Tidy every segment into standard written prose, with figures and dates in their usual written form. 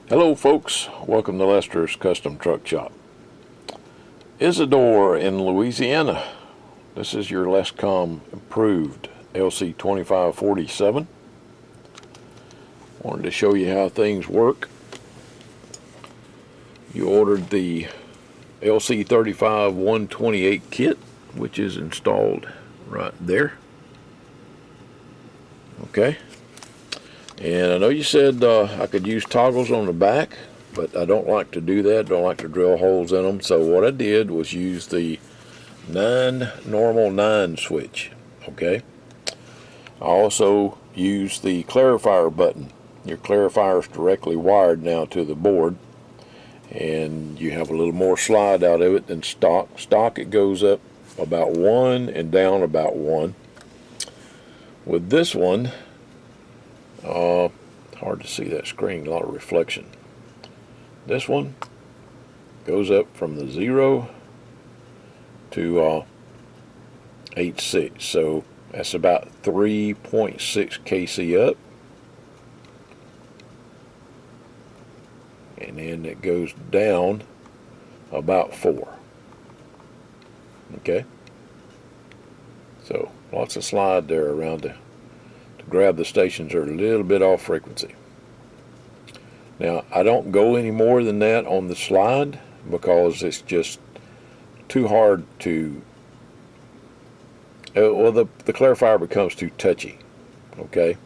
Hello folks, welcome to Lester's Custom Truck Shop. Isadore in Louisiana. This is your Lescom improved LC2547. Wanted to show you how things work. You ordered the LC35-128 kit, which is installed right there. Okay. And I know you said I could use toggles on the back, but I don't like to do that. Don't like to drill holes in them. So what I did was use the normal 9 switch. Okay. I also used the clarifier button. Your clarifier is directly wired now to the board, and you have a little more slide out of it than stock. Stock it goes up about 1 and down about 1. With this one, hard to see that screen, a lot of reflection. This one goes up from the 0 to 8.6, so that's about 3.6 kc up, and then it goes down about 4. Okay, so lots of slide there around to grab the stations that are a little bit off frequency. Now I don't go any more than that on the slide because it's just too hard to the clarifier becomes too touchy. Okay,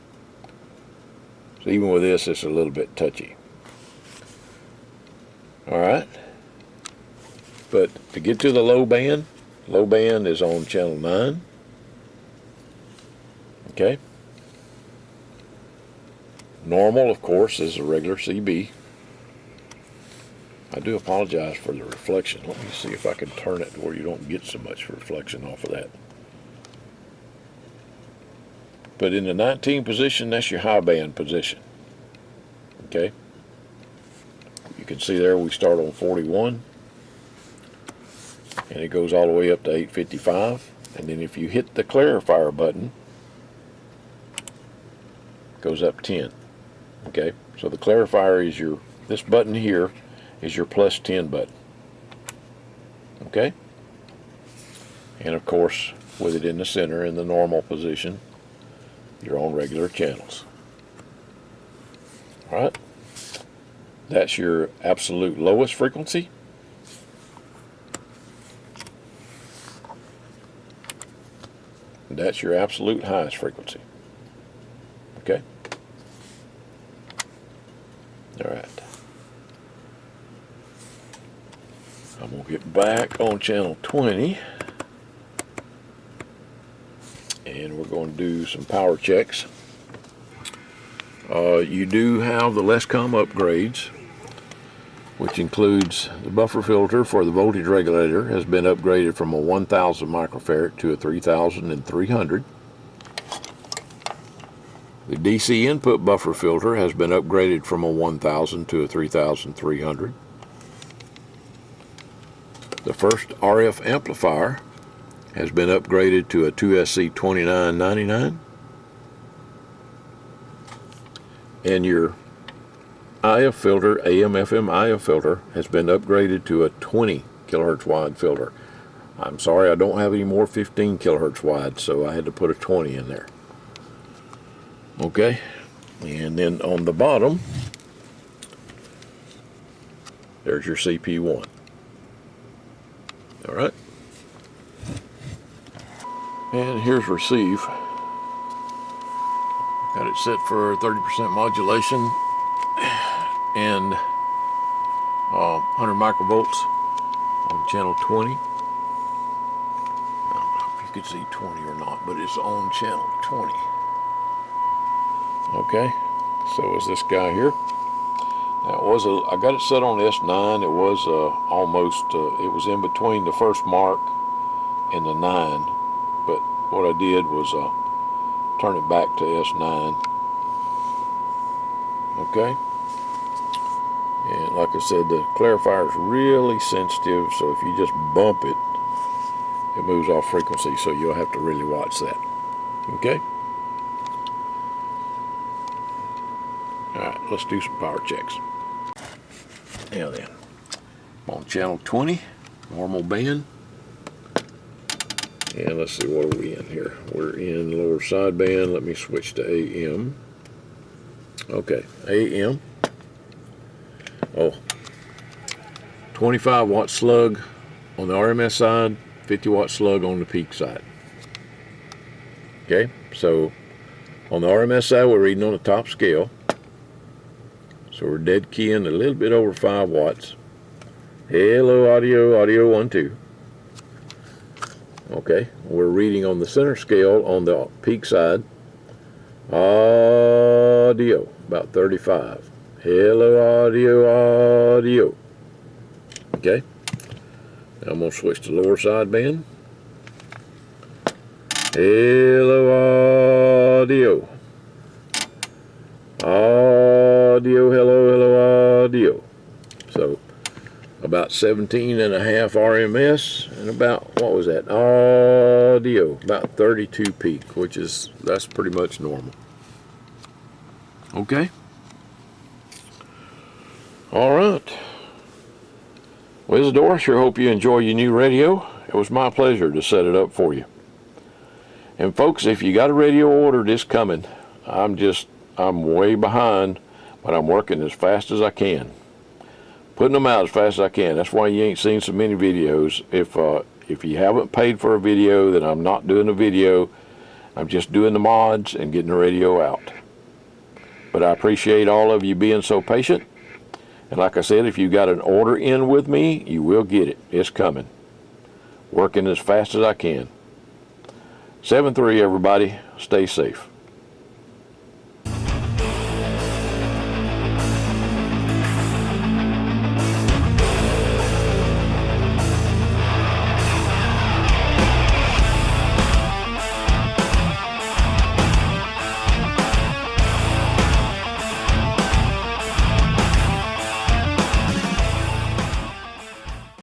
so even with this it's a little bit touchy. Alright, but to get to the low band is on channel 9. Okay, normal, of course, is a regular CB. I do apologize for the reflection. Let me see if I can turn it to where you don't get so much reflection off of that. But in the 19 position, that's your high band position. Okay. You can see there we start on 41, and it goes all the way up to 855. And then if you hit the clarifier button, it goes up 10. Okay, so the clarifier is this button here is your plus 10 button. Okay, and of course with it in the center in the normal position, you're on regular channels. Alright, that's your absolute lowest frequency. That's your absolute highest frequency. Okay. Alright, I'm going to get back on channel 20, and we're going to do some power checks. You do have the Lescom upgrades, which includes the buffer filter for the voltage regulator has been upgraded from a 1000 microfarad to a 3300. The DC input buffer filter has been upgraded from a 1000 to a 3300. The first RF amplifier has been upgraded to a 2SC2999. And your IF filter, AM/FM IF filter, has been upgraded to a 20 kilohertz wide filter. I'm sorry, I don't have any more 15 kilohertz wide, so I had to put a 20 in there. Okay, and then on the bottom, there's your CP1. All right, and here's receive. Got it set for 30% modulation and 100 microvolts on channel 20. I don't know if you could see 20 or not, but it's on channel 20. Okay, so is this guy here. That was I got it set on S9. It was almost, it was in between the first mark and the 9, but what I did was turn it back to S9. Okay, and like I said, the clarifier is really sensitive, so if you just bump it, it moves off frequency, so you'll have to really watch that. Okay. Alright, let's do some power checks. Now then, I'm on channel 20, normal band. And let's see, what are we in here? We're in the lower sideband. Let me switch to AM. Okay, AM. Oh, 25 watt slug on the RMS side, 50 watt slug on the peak side. Okay, so on the RMS side, we're reading on the top scale. So we're dead keying a little bit over 5 watts. Hello, audio, audio 1, 2. Okay, we're reading on the center scale on the peak side. Audio, about 35. Hello, audio, audio. Okay, now I'm going to switch to lower sideband. Hello, audio. Audio, hello, hello, audio. So about 17.5 RMS and about, what was that? Audio, about 32 peak, which is, that's pretty much normal. Okay. All right. Well, Isadore, sure hope you enjoy your new radio. It was my pleasure to set it up for you. And folks, if you got a radio ordered, it's coming. I'm way behind, but I'm working as fast as I can. Putting them out as fast as I can. That's why you ain't seen so many videos. If you haven't paid for a video, then I'm not doing a video. I'm just doing the mods and getting the radio out. But I appreciate all of you being so patient. And like I said, if you got an order in with me, you will get it. It's coming. Working as fast as I can. 7-3, everybody. Stay safe.